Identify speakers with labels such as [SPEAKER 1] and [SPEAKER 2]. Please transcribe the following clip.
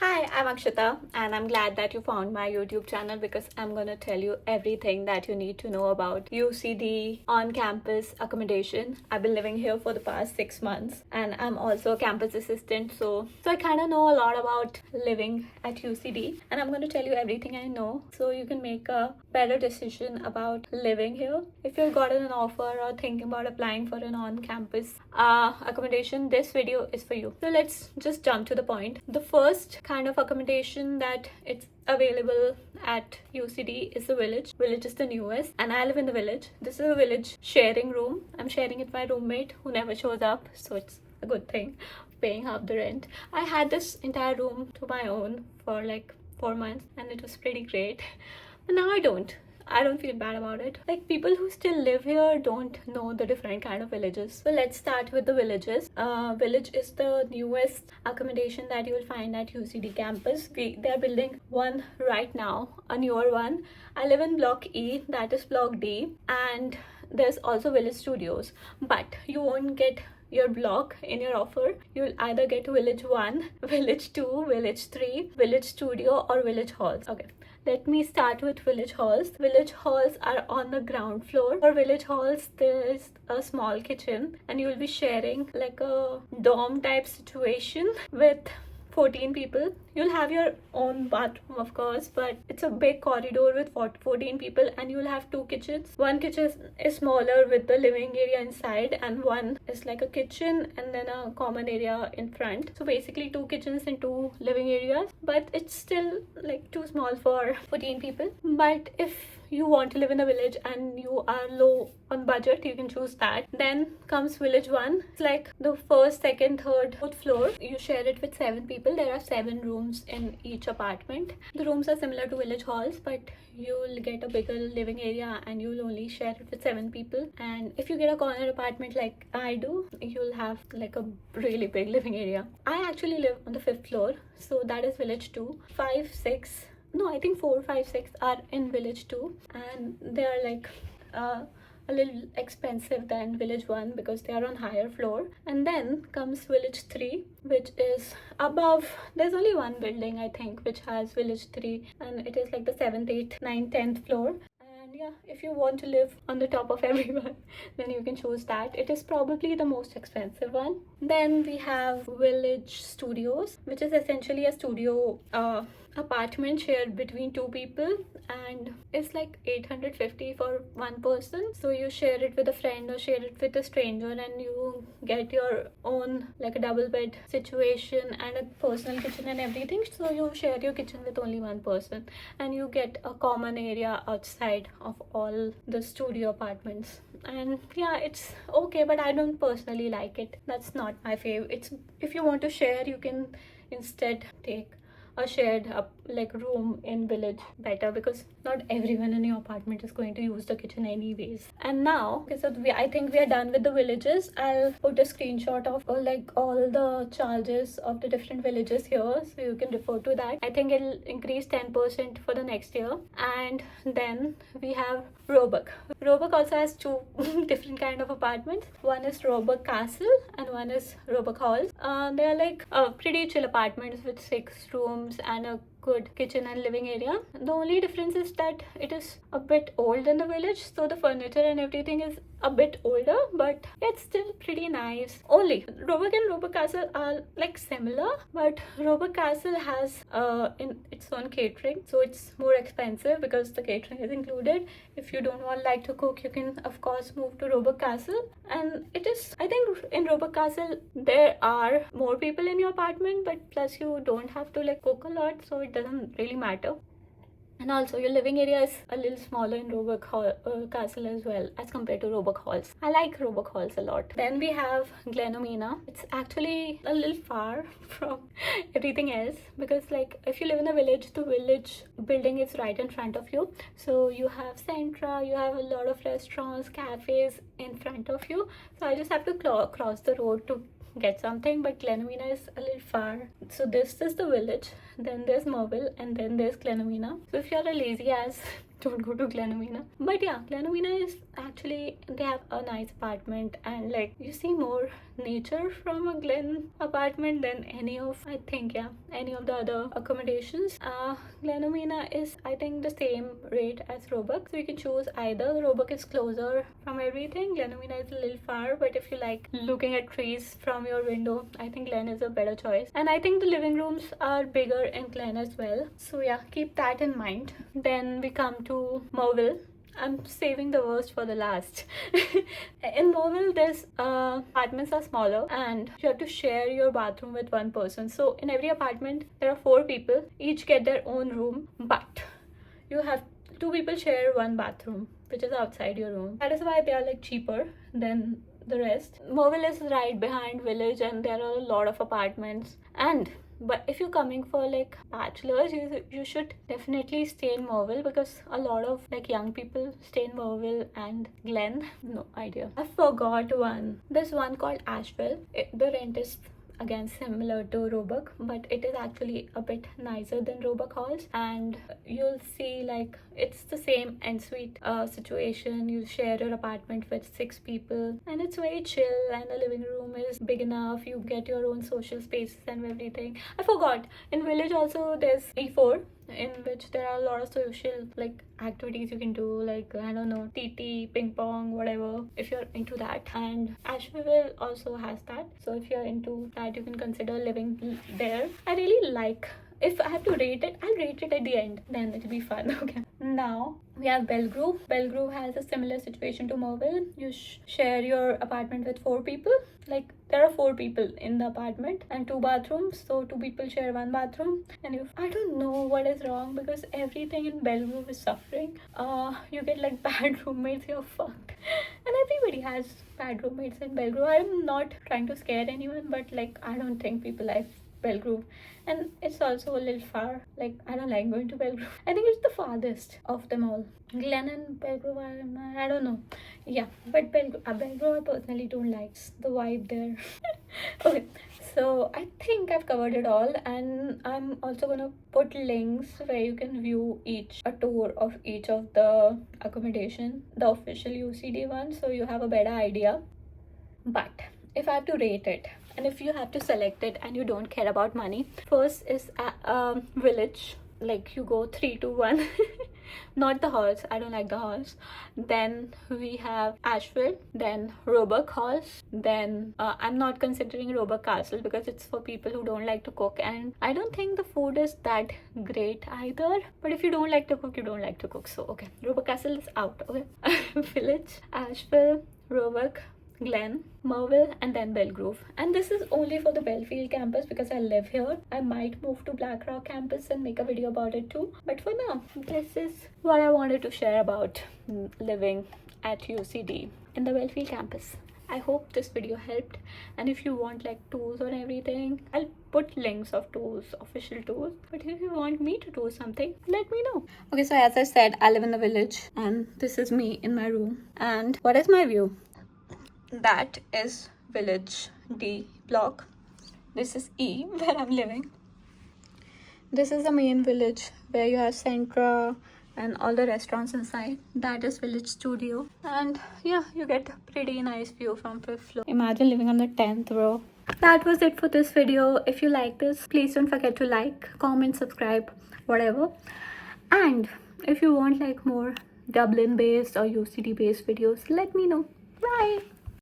[SPEAKER 1] Hi, I'm Akshita, and I'm glad that you found my YouTube channel because I'm gonna tell you everything that you need to know about UCD on-campus accommodation. I've been living here for the past 6 months, and I'm also a campus assistant, so I kind of know a lot about living at UCD, and I'm gonna tell you everything I know so you can make a better decision about living here. If you've gotten an offer or thinking about applying for an on-campus accommodation, this video is for you. So let's just jump to the point. The first kind of accommodation that it's available at UCD is the village. Village is the newest, and I live in the village. This is a village sharing room. I'm sharing it with my roommate who never shows up, so it's a good thing, paying half the rent. I had this entire room to my own for like 4 months, and it was pretty great. But now I don't feel bad about it. Like, people who still live here don't know the different kind of villages. So let's start with the villages. Village is the newest accommodation that you will find at UCD campus. They're building one right now, a newer one. I live in block E, that is block D, and there's also village studios, but you won't get your block in your offer. You'll either get village 1, village 2, village 3, village studio, or village halls. Okay, let me start with village halls. Village halls are on the ground floor. For village halls, there is a small kitchen, and you will be sharing like a dorm type situation with 14 people. You'll have your own bathroom, of course, but it's a big corridor with 14 people, and you'll have 2 kitchens. One kitchen is smaller with the living area inside, and one is like a kitchen and then a common area in front. So basically 2 kitchens and 2 living areas, but it's still like too small for 14 people. But if you want to live in a village and you are low on budget, you can choose that. Then comes village 1. It's like the first, second, third, fourth floor. You share it with 7 people. There are 7 rooms in each apartment. The rooms are similar to village halls, but you'll get a bigger living area and you'll only share it with 7 people. And if you get a corner apartment like I do, you'll have like a really big living area. I actually live on the 5th floor, so that is village 2. 5, 6, no, I think 4, 5, 6 are in village 2, and they are like a little expensive than village 1 because they are on higher floor. And then comes village 3, which is above. There's only one building, I think, which has village 3, and it is like the 7th, 8th, 9th, 10th floor. And yeah, if you want to live on the top of everyone, then you can choose that. It is probably the most expensive one. Then we have village studios, which is essentially a studio apartment shared between 2 people, and it's like 850 for one person. So you share it with a friend or share it with a stranger, and you get your own like a double bed situation and a personal kitchen and everything. So you share your kitchen with only one person, and you get a common area outside of all the studio apartments. And yeah, it's okay, but I don't personally like it. That's not my fave. It's, if you want to share, you can instead take a shared like room in village better, because not everyone in your apartment is going to use the kitchen anyways. And now, okay, so I think we are done with the villages. I'll put a screenshot of like all the charges of the different villages here, so you can refer to that. I think it'll increase 10% for the next year. And then we have Robuck. Robuck also has 2 different kind of apartments. One is Robuck Castle and one is Robuck Halls. They are like pretty chill apartments with 6 rooms and a good kitchen and living area. The only difference is that it is a bit old in the village, so the furniture and everything is a bit older, but it's still pretty nice. Only Robuck and Robuck Castle are like similar, but Robuck Castle has in its own catering, so it's more expensive because the catering is included. If you don't like to cook, you can of course move to Robuck Castle. And it is, I think in Robuck Castle there are more people in your apartment, but plus you don't have to like cook a lot, so it doesn't really matter. And also your living area is a little smaller in Robuck Castle as well as compared to Robuck Halls. I like Robuck Halls a lot. Then we have Glenomena. It's actually a little far from everything else, because like if you live in a village, the village building is right in front of you. So you have Centra, you have a lot of restaurants, cafes in front of you. So I just have to cross the road to get something, but Glenomena is a little far. So this is the village, then there's Merville, and then there's Glenomena. So if you're a lazy ass, don't go to Glenomena. But yeah, Glenomena is actually they have a nice apartment, and like you see more nature from a Glen apartment than any of, I think, yeah, any of the other accommodations. Glenomena is, I think, the same rate as Robuck, so you can choose either. Robuck is closer from everything, Glenomena is a little far, but if you like looking at trees from your window, I think Glen is a better choice. And I think the living rooms are bigger in Glen as well, so yeah, keep that in mind. Then we come to Merville. I'm saving the worst for the last. In Merville, there's apartments are smaller and you have to share your bathroom with one person. So in every apartment, there are 4 people, each get their own room, but you have 2 people share one bathroom, which is outside your room. That is why they are like cheaper than the rest. Merville is right behind Village, and there are a lot of apartments. But if you're coming for like bachelors, you should definitely stay in Merville, because a lot of like young people stay in Merville and Glen. No idea. I forgot one. There's one called Ashfield. The rent is again similar to Robuck, but it is actually a bit nicer than Robuck halls, and you'll see like it's the same ensuite situation. You share your apartment with 6 people, and it's very chill, and the living room is big enough. You get your own social spaces and everything. I forgot, in Village also there's E4, in which there are a lot of social like activities you can do, like I don't know, TT, ping pong, whatever, if you're into that. And Asheville also has that, so if you're into that, you can consider living there. I really like, if I have to rate it, I'll rate it at the end, then it'll be fun. Okay, now we have Belgrove. Belgrove has a similar situation to Merville. You share your apartment with 4 people. Like there are 4 people in the apartment and 2 bathrooms, so 2 people share one bathroom. And if I don't know what is wrong, because everything in Belgrove is suffering. You get like bad roommates, you're fucked. And everybody has bad roommates in Belgrove. I'm not trying to scare anyone, but like I don't think people like Belgrove, and it's also a little far. Like I don't like going to Belgrove. I think it's the farthest of them all. Glen and Belgrove, I don't know. Yeah, but Belgrove I personally don't like the vibe there. Okay, so I think I've covered it all, and I'm also gonna put links where you can view a tour of each of the accommodation, the official UCD one, so you have a better idea. But if I have to rate it, and if you have to select it and you don't care about money, first is Village. Like you go 3 to 1. Not the halls, I don't like the halls. Then we have Ashfield, then Robuck halls, then I'm not considering Robuck Castle because it's for people who don't like to cook, and I don't think the food is that great either. But if you don't like to cook, you don't like to cook, so okay, Robuck Castle is out. Okay. Village, Ashfield, Robuck, Glen, Merville, and then Belgrove. And this is only for the Belfield campus because I live here. I might move to Blackrock campus and make a video about it too. But for now, this is what I wanted to share about living at UCD in the Belfield campus. I hope this video helped, and if you want like tours on everything, I'll put links of tours, official tours. But if you want me to do something, let me know. Okay, so as I said, I live in the Village, and this is me in my room. And what is my view? That is Village D block. This is E, where I'm living. This is the main Village where you have Centra and all the restaurants inside. That is Village Studio, and yeah, you get a pretty nice view from 5th floor. Imagine living on the 10th row. That was it for this video. If you like this, please don't forget to like, comment, subscribe, whatever. And if you want like more Dublin based or UCD based videos, let me know. Bye.